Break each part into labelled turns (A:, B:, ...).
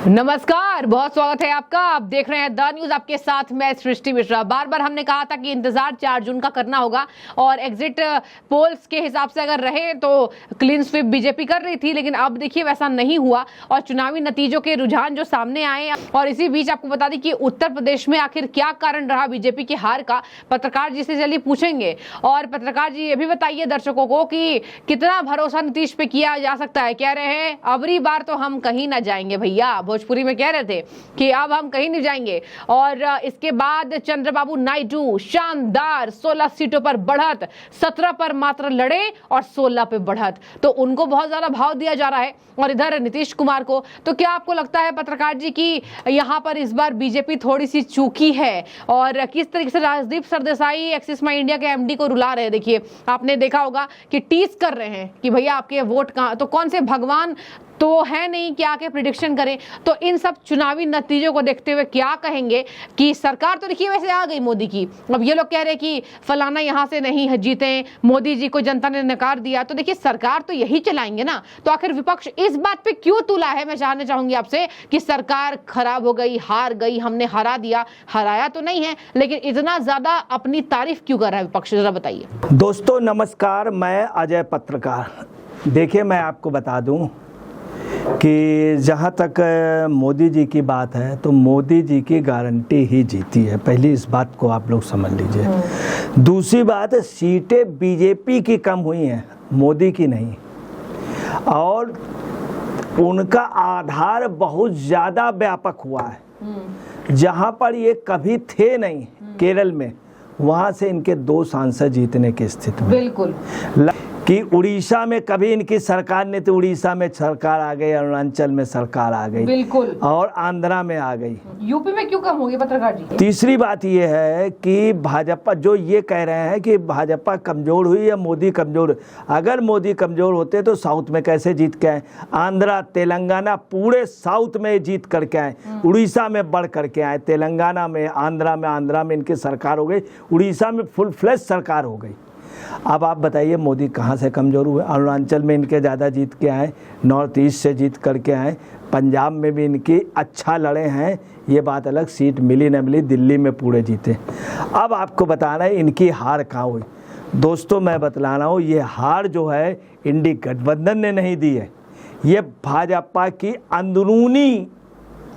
A: नमस्कार, बहुत स्वागत है आपका। आप देख रहे हैं द न्यूज, आपके साथ मैं सृष्टि मिश्रा। बार बार हमने कहा था कि इंतजार 4 जून का करना होगा और एग्जिट पोल्स के हिसाब से अगर रहे तो क्लीन स्वीप बीजेपी कर रही थी, लेकिन अब देखिए वैसा नहीं हुआ और चुनावी नतीजों के रुझान जो सामने आए। और इसी बीच आपको बता दें कि उत्तर प्रदेश में आखिर क्या कारण रहा बीजेपी की हार का, पत्रकार जी से चलिए पूछेंगे। और पत्रकार जी ये भी बताइए दर्शकों को कि कितना भरोसा नीतीश पे किया जा सकता है। कह रहे हैं अबरी बार तो हम कहीं ना जाएंगे भैया, भोजपुरी में कह रहे थे कि अब हम कहीं नहीं जाएंगे। और इसके बाद चंद्रबाबू नायडू शानदार 16 सीटों पर बढ़त, 17 पर मात्र लड़े और 16 पे बढ़त, तो उनको बहुत ज्यादा भाव दिया जा रहा है। और इधर नीतीश कुमार को, तो क्या आपको लगता है पत्रकार जी कि यहाँ पर इस बार बीजेपी थोड़ी सी चूकी है? और किस तरीके से राजदीप सरदेसाई एक्सिस माई इंडिया के एमडी को रुला रहे हैं? देखिए आपने देखा होगा कि टीज कर रहे हैं कि भैया आपके वोट कहाँ, तो कौन से भगवान तो है नहीं कि आके प्रिडिक्शन करें। तो इन सब चुनावी नतीजों को देखते हुए क्या कहेंगे कि सरकार तो देखिए वैसे आ गई मोदी की, अब ये लोग कह रहे हैं कि फलाना यहाँ से नहीं जीते, मोदी जी को जनता ने नकार दिया, तो देखिए सरकार तो यही चलाएंगे ना। तो आखिर विपक्ष इस बात पे क्यों तुला है, मैं जानना चाहूंगी आपसे कि सरकार खराब हो गई, हार गई, हमने हरा दिया। हराया तो नहीं है, लेकिन इतना ज्यादा अपनी तारीफ क्यों कर रहा है विपक्ष, जरा बताइए।
B: दोस्तों नमस्कार, मैं अजय पत्रकार। देखिए मैं आपको बता दूं कि जहाँ तक मोदी जी की बात है तो मोदी जी की गारंटी ही जीती है। पहली इस बात को आप लोग समझ लीजिए। दूसरी बात, सीटें बीजेपी की कम हुई हैं, मोदी की नहीं। और उनका आधार बहुत ज़्यादा व्यापक हुआ है। जहाँ पर ये कभी थे नहीं, केरल में, वहाँ से इनके 2 सांसद जीतने की स्थिति में।
A: बिल्कुल
B: कि उड़ीसा में कभी इनकी सरकार नहीं थी, उड़ीसा में सरकार आ गई, अरुणाचल में सरकार आ गई,
A: बिल्कुल,
B: और आंध्रा में आ गई।
A: यूपी में क्यों कम होगी पत्रकार जी?
B: तीसरी बात यह है कि भाजपा जो ये कह रहे हैं कि भाजपा कमजोर हुई या मोदी कमजोर, अगर मोदी कमजोर होते तो साउथ में कैसे जीत के आए? आंध्रा तेलंगाना पूरे साउथ में जीत करके आए, उड़ीसा में बढ़ करके आए, तेलंगाना में, आंध्रा में इनकी सरकार हो गई, उड़ीसा में फुल फ्लैश सरकार हो गई। अब आप बताइए मोदी कहाँ से कमज़ोर हुए? अरुणाचल में इनके ज़्यादा जीत के आए, नॉर्थ ईस्ट से जीत करके आए, पंजाब में भी इनकी अच्छा लड़े हैं, ये बात अलग, सीट मिली न मिली, दिल्ली में पूरे जीते। अब आपको बताना है इनकी हार कहाँ हुई। दोस्तों मैं बतला रहा हूँ, ये हार जो है इंडी गठबंधन ने नहीं दी है, ये भाजपा की अंदरूनी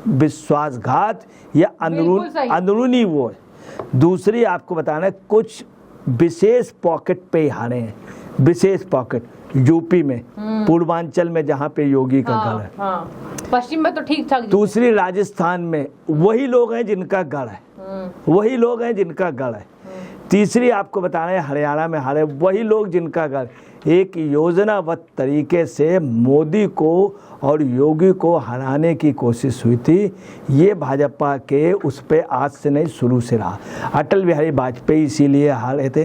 B: विश्वासघात या अंदरूनी वो है। दूसरी आपको बताना है, कुछ विशेष पॉकेट पे ही हारे हैं, विशेष पॉकेट यूपी में, पूर्वांचल में जहाँ पे योगी का गढ़ है,
A: पश्चिम में तो ठीक ठाक। दूसरी
B: राजस्थान में वही लोग हैं जिनका गढ़ है, वही लोग हैं जिनका गढ़ है। तीसरी आपको बताना है हरियाणा में हारे वही लोग जिनका गढ़। एक योजनाबद्ध तरीके से मोदी को और योगी को हराने की कोशिश हुई थी। ये भाजपा के उस पे आज से नहीं, शुरू से रहा। अटल बिहारी वाजपेयी इसीलिए हारे थे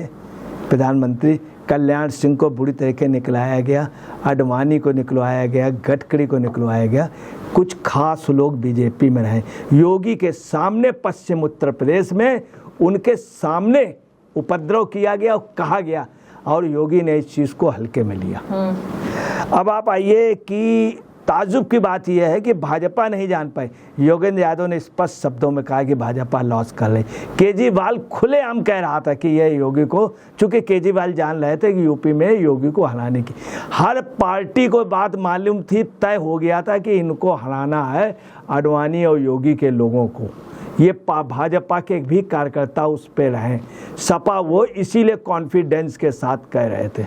B: प्रधानमंत्री, कल्याण सिंह को बुरी तरीके निकलाया गया, आडवाणी को निकलवाया गया, गडकरी को निकलवाया गया, कुछ खास लोग बीजेपी में रहे। योगी के सामने पश्चिम उत्तर प्रदेश में उनके सामने उपद्रव किया गया और कहा गया, और योगी ने इस चीज़ को हल्के में लिया। अब आप आइए कि ताजुब की बात यह है कि भाजपा नहीं जान पाई। योगेंद्र यादव ने स्पष्ट शब्दों में कहा कि भाजपा लॉस कर रही। केजरीवाल खुलेआम कह रहा था कि यह योगी को, चूंकि केजरीवाल जान रहे थे कि यूपी में योगी को हराने की, हर पार्टी को बात मालूम थी, तय हो गया था कि इनको हराना है, आडवाणी और योगी के लोगों को। ये भाजपा के भी कार्यकर्ता उस पर रहे, सपा वो इसीलिए कॉन्फिडेंस के साथ कह रहे थे।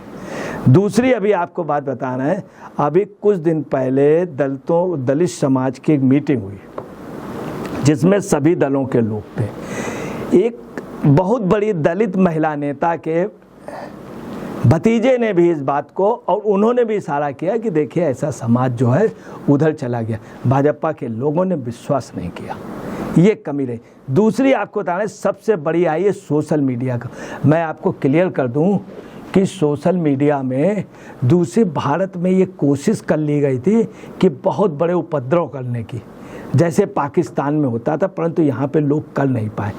B: दूसरी अभी आपको बात बताना है, अभी कुछ दिन पहले दलित समाज की एक मीटिंग हुई जिसमें सभी दलों के लोग थे। एक बहुत बड़ी दलित महिला नेता के भतीजे ने भी इस बात को, और उन्होंने भी इशारा किया कि देखिए ऐसा समाज जो है उधर चला गया। भाजपा के लोगों ने विश्वास नहीं किया, ये कमी रही। दूसरी आपको बताना है, सबसे बड़ी आई है सोशल मीडिया का। मैं आपको क्लियर कर दूं कि सोशल मीडिया में दूसरे भारत में ये कोशिश कर ली गई थी कि बहुत बड़े उपद्रव करने की, जैसे पाकिस्तान में होता था, परंतु यहाँ पे लोग कर नहीं पाए।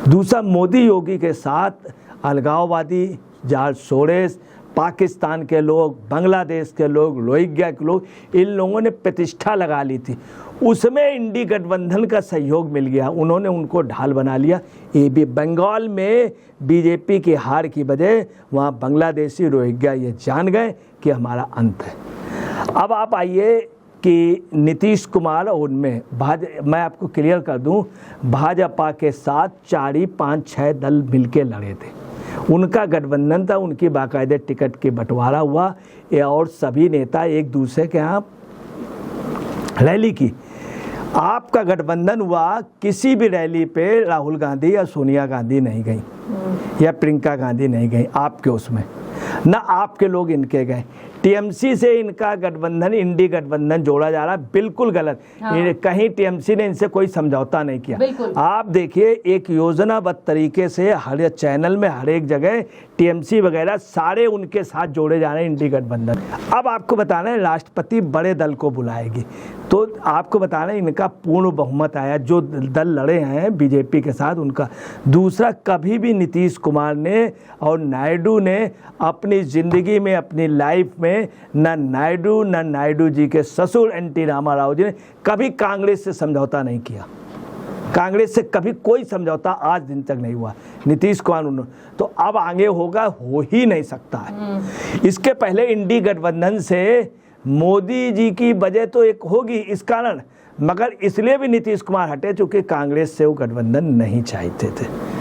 B: दूसरा, मोदी योगी के साथ अलगाववादी, जॉर्ज सोरेस, पाकिस्तान के लोग, बांग्लादेश के लोग, रोहिंग्या के लोग, इन लोगों ने प्रतिष्ठा लगा ली थी। उसमें इंडी गठबंधन का सहयोग मिल गया, उन्होंने उनको ढाल बना लिया। ये भी बंगाल में बीजेपी की हार की वजह वहाँ बांग्लादेशी रोहिंग्या ये जान गए कि हमारा अंत है। अब आप आइए कि नीतीश कुमार और उनमें मैं आपको क्लियर कर दूं, भाजपा के साथ 4-5-6 दल मिलके लड़े थे, उनका गठबंधन था, उनकी बाकायदे टिकट की बंटवारा हुआ और सभी नेता एक दूसरे के यहाँ रैली की। आपका गठबंधन हुआ, किसी भी रैली पे राहुल गांधी या सोनिया गांधी नहीं गई या प्रियंका गांधी नहीं गई आपके उसमें, ना आपके लोग इनके गए। टीएमसी से इनका गठबंधन, इंडी गठबंधन जोड़ा जा रहा, बिल्कुल गलत। हाँ। कहीं टीएमसी ने इनसे कोई समझौता नहीं किया। आप देखिए एक योजनाबद्ध तरीके से हर चैनल में हर एक जगह टीएमसी वगैरह सारे उनके साथ जोड़े जा रहे हैं इंडी गठबंधन। अब आपको बताना है राष्ट्रपति बड़े दल को बुलाएगी, तो आपको बताना है इनका पूर्ण बहुमत आया, जो दल लड़े हैं बीजेपी के साथ उनका। दूसरा, कभी भी नीतीश कुमार ने और नायडू ने अपनी ज़िंदगी में, अपनी लाइफ में, न नायडू जी के ससुर एनटी रामाराव जी ने कभी कांग्रेस से समझौता नहीं किया। कांग्रेस से कभी कोई समझौता आज दिन तक नहीं हुआ नीतीश कुमार, तो अब आगे होगा, हो ही नहीं सकता है। इसके पहले इंडी गठबंधन से मोदी जी की वजह तो एक होगी इस कारण, मगर इसलिए भी नीतीश कुमार हटे चूंकि कांग्रेस से वो गठबंधन नहीं चाहते थे।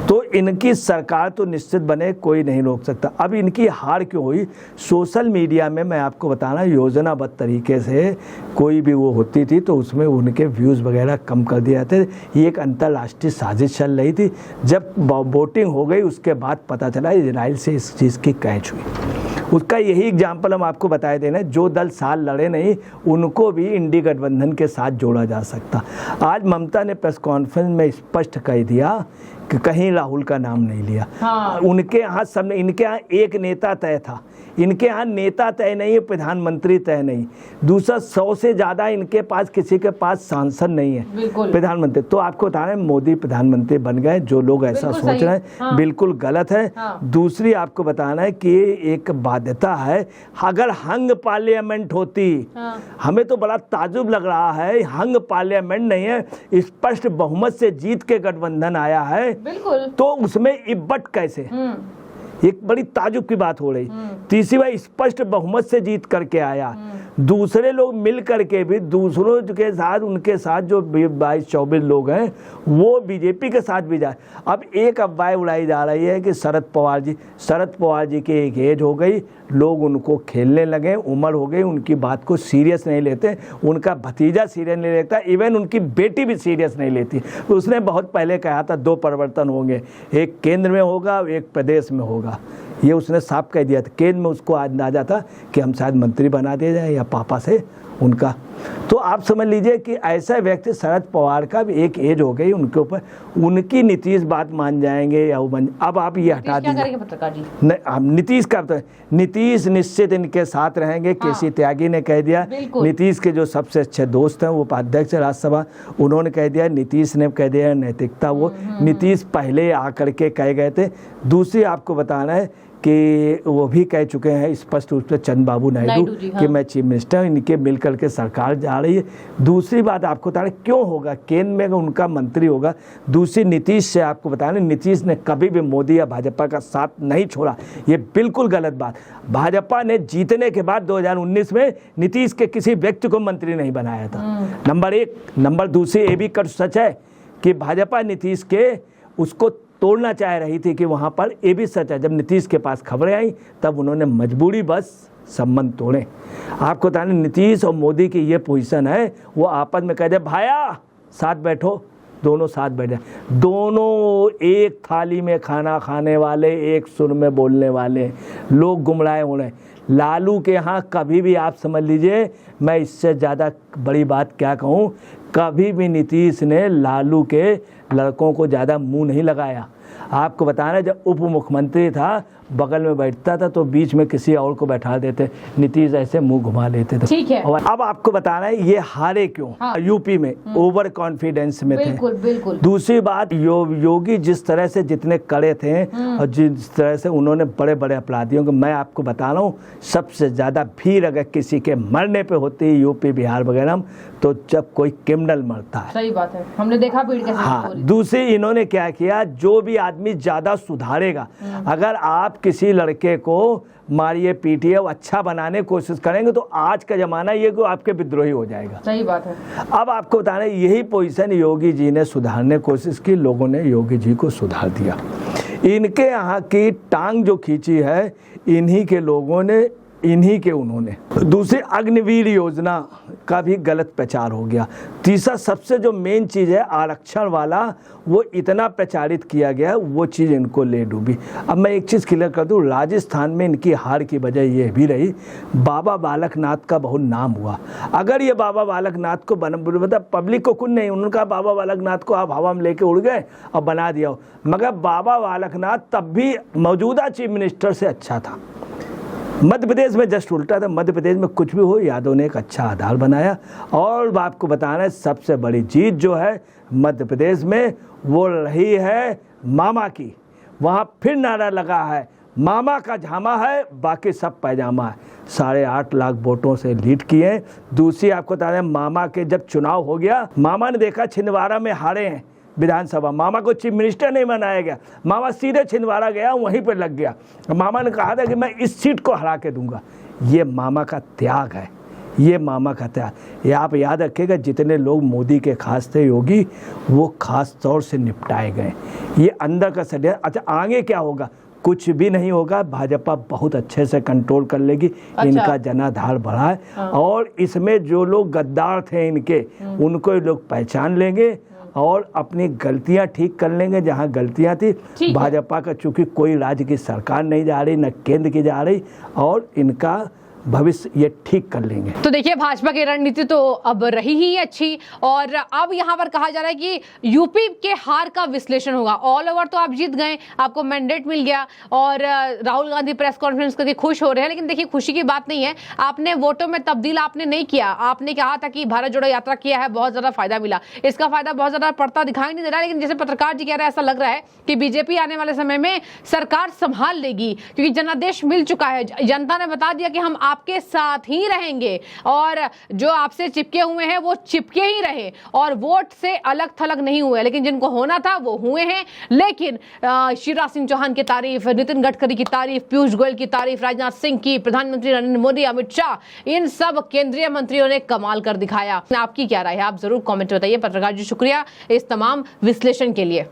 B: तो इनकी सरकार तो निश्चित बने, कोई नहीं रोक सकता। अब इनकी हार क्यों हुई? सोशल मीडिया में मैं आपको बताना, योजनाबद्ध तरीके से कोई भी वो होती थी तो उसमें उनके व्यूज़ वगैरह कम कर दिए जाते। ये एक अंतर्राष्ट्रीय साजिश चल रही थी। जब वोटिंग हो गई उसके बाद पता चला इजराइल से इस चीज़ की कैच हुई। उसका यही एग्जाम्पल हम आपको बताए देना, जो दल साल लड़े नहीं उनको भी इंडी गठबंधन के साथ जोड़ा जा सकता। आज ममता ने प्रेस कॉन्फ्रेंस में स्पष्ट कह दिया कि कहीं राहुल का नाम नहीं लिया। हाँ। उनके यहाँ सबने, इनके यहाँ एक नेता तय था, इनके यहाँ नेता तय नहीं है, प्रधानमंत्री तय नहीं। दूसरा, 100 से ज़्यादा इनके पास किसी के पास सांसद नहीं है प्रधानमंत्री। तो आपको बता रहे हैं मोदी प्रधानमंत्री बन गए। जो लोग ऐसा सोच रहे हैं हाँ। बिल्कुल गलत है। हाँ। दूसरी आपको बताना है कि एक बाध्यता है, अगर हंग पार्लियामेंट होती, हाँ। हमें तो बड़ा ताजुब लग रहा है, हंग पार्लियामेंट नहीं है, स्पष्ट बहुमत से जीत के गठबंधन आया है, तो उसमें इब्बट कैसे? एक बड़ी ताजुब की बात हो रही। तीसरी बार स्पष्ट बहुमत से जीत करके आया, दूसरे लोग मिल करके भी दूसरों के साथ, उनके साथ जो 22-24 लोग हैं वो बीजेपी के साथ भी जाए। अब एक अफवाह उड़ाई जा रही है कि शरद पवार जी की एक एज हो गई, लोग उनको खेलने लगे, उम्र हो गई, उनकी बात को सीरियस नहीं लेते, उनका भतीजा सीरियस नहीं लेता, इवन उनकी बेटी भी सीरियस नहीं लेती। उसने बहुत पहले कहा था 2 परिवर्तन होंगे, एक केंद्र में होगा, एक प्रदेश में होगा। ये उसने साफ कह दिया था। केंद्र में उसको अंदाजा था कि हम शायद मंत्री बना दिए जाए या पापा से उनका। तो आप समझ लीजिए कि ऐसा व्यक्ति, शरद पवार का भी एक एज हो गई उनके ऊपर, उनकी नीतीश बात मान जाएंगे या वो अब आप ये हटा दीजिए पत्रकार जी। नहीं, नीतीश का तो नीतीश निश्चित इनके साथ रहेंगे। हाँ। केसी त्यागी ने कह दिया, नीतीश के जो सबसे अच्छे दोस्त हैं वो उपाध्यक्ष राज्यसभा, उन्होंने कह दिया, नीतीश ने कह दिया नैतिकता, वो नीतीश पहले आकर के कह गए थे। दूसरी आपको बताना है कि वो भी कह चुके हैं स्पष्ट रूप से चंद्रबाबू नायडू कि मैं चीफ मिनिस्टर, इनके मिलकर के सरकार जा रही है। दूसरी बात आपको बताना क्यों होगा, केंद्र में उनका मंत्री होगा। दूसरी, नीतीश से आपको बताना, नीतीश ने कभी भी मोदी या भाजपा का साथ नहीं छोड़ा, ये बिल्कुल गलत बात। भाजपा ने जीतने के बाद 2019 में नीतीश के किसी व्यक्ति को मंत्री नहीं बनाया था, नंबर 1। नंबर दूसरी, ये भी सच है कि भाजपा नीतीश के उसको तोड़ना चाह रही थी कि वहाँ पर, ये भी सच है। जब नीतीश के पास खबरें आई तब उन्होंने मजबूरी बस संबंध तोड़े। आपको बताने, नीतीश और मोदी की ये पोजीशन है, वो आपस में कह दे भाया साथ बैठो, दोनों साथ बैठ जाए, दोनों एक थाली में खाना खाने वाले, एक सुर में बोलने वाले, लोग गुमराह हो रहे। लालू के यहाँ कभी भी आप समझ लीजिए, मैं इससे ज़्यादा बड़ी बात क्या कहूँ, कभी भी नीतीश ने लालू के लड़कों को ज़्यादा मुंह नहीं लगाया। आपको बताना, जब उप मुख्यमंत्री था बगल में बैठता था तो बीच में किसी और को बैठा देते, नीतीश ऐसे मुंह घुमा लेते थे।
A: ठीक है।
B: और अब आपको बताना है ये हारे क्यों।
A: हाँ।
B: यूपी में ओवर कॉन्फिडेंस में थे।
A: बिल्कुल बिल्कुल।
B: दूसरी बात, योगी जिस तरह से जितने कड़े थे और जिस तरह से उन्होंने बड़े बड़े अपराधियों को, मैं आपको बता रहा हूँ, सबसे ज्यादा भीड़ अगर किसी के मरने पे होती है यूपी बिहार वगैरह में, तो जब कोई क्रिमिनल मरता है।
A: सही बात है, हमने देखा भीड़ कैसे
B: हाँ।
A: हो रही।
B: दूसरी, इन्होंने क्या किया, जो भी आदमी ज्यादा सुधारेगा, अगर आप किसी लड़के को मारिए पीटिए अच्छा बनाने की कोशिश करेंगे तो आज का जमाना ये कि आपके विद्रोही हो जाएगा।
A: सही बात है।
B: अब आपको बताना, यही पोजीशन योगी जी ने सुधारने की कोशिश की, लोगों ने योगी जी को सुधार दिया। इनके यहाँ की टांग जो खींची है इन्हीं के लोगों ने, इन्हीं के उन्होंने। दूसरी, अग्निवीर योजना का भी गलत प्रचार हो गया। तीसरा, सबसे जो मेन चीज़ है आरक्षण वाला, वो इतना प्रचारित किया गया, वो चीज़ इनको ले डूबी। अब मैं एक चीज़ क्लियर कर दूँ, राजस्थान में इनकी हार की वजह ये भी रही, बाबा बालकनाथ का बहुत नाम हुआ। अगर ये बाबा बालकनाथ को मतलब पब्लिक को कुछ नहीं, उनका बाबा बालकनाथ को आप हवा में लेके उड़ गए और बना दिया हो, मगर बाबा बालकनाथ तब भी मौजूदा चीफ मिनिस्टर से अच्छा था। मध्य प्रदेश में जस्ट उल्टा था, मध्य प्रदेश में कुछ भी हो, यादव ने एक अच्छा आधार बनाया। और आपको बताना है, सबसे बड़ी जीत जो है मध्य प्रदेश में वो रही है मामा की। वहाँ फिर नारा लगा है, मामा का झामा है बाकी सब पैजामा है। 8.5 लाख वोटों से लीड किए। दूसरी आपको बता दें, मामा के जब चुनाव हो गया, मामा ने देखा छिंदवाड़ा में हारे हैं विधानसभा, मामा को चीफ मिनिस्टर नहीं बनाया गया, मामा सीधे छिंदवाड़ा गया, वहीं पर लग गया। मामा ने कहा था कि मैं इस सीट को हरा के दूंगा। ये मामा का त्याग है, ये मामा का त्याग। ये आप याद रखिएगा, जितने लोग मोदी के खास थे योगी, वो खास तौर से निपटाए गए। ये अंदर का षड्यंत्र। अच्छा, आगे क्या होगा? कुछ भी नहीं होगा, भाजपा बहुत अच्छे से कंट्रोल कर लेगी। अच्छा। इनका जनाधार बढ़ा है। हाँ। और इसमें जो लोग गद्दार थे इनके, उनको लोग पहचान लेंगे और अपनी गलतियां ठीक कर लेंगे जहां गलतियां थी। भाजपा का चूंकि कोई राज्य की सरकार नहीं जा रही, न केंद्र की जा रही, और इनका भविष्य ये ठीक कर लेंगे।
A: तो देखिए, भाजपा की रणनीति तो अब रही ही अच्छी, और अब यहाँ पर कहा जा रहा है कि यूपी के हार का विश्लेषण होगा। ऑल ओवर तो आप जीत गए, आपको मैंडेट मिल गया, और राहुल गांधी प्रेस कॉन्फ्रेंस करके खुश हो रहे हैं। लेकिन देखिए, खुशी की बात नहीं है, आपने वोटों में तब्दील आपने नहीं किया। आपने कहा था कि भारत जोड़ो यात्रा किया है, बहुत ज्यादा फायदा मिला, इसका फायदा बहुत ज्यादा पड़ता दिखाई नहीं दे रहा है। लेकिन जैसे पत्रकार जी कह रहे हैं, ऐसा लग रहा है कि बीजेपी आने वाले समय में सरकार संभाल लेगी, क्योंकि जनादेश मिल चुका है। जनता ने बता दिया कि हम आपके साथ ही रहेंगे, और जो आपसे चिपके हुए हैं वो चिपके ही रहे, और वोट से अलग थलग नहीं हुए। लेकिन जिनको होना था वो हुए हैं। लेकिन शिवराज सिंह चौहान की तारीफ, नितिन गडकरी की तारीफ, पीयूष गोयल की तारीफ, राजनाथ सिंह की, प्रधानमंत्री नरेंद्र मोदी, अमित शाह, इन सब केंद्रीय मंत्रियों ने कमाल कर दिखाया। आपकी क्या राय है? आप जरूर कमेंट बताइए। पत्रकार जी, शुक्रिया इस तमाम विश्लेषण के लिए।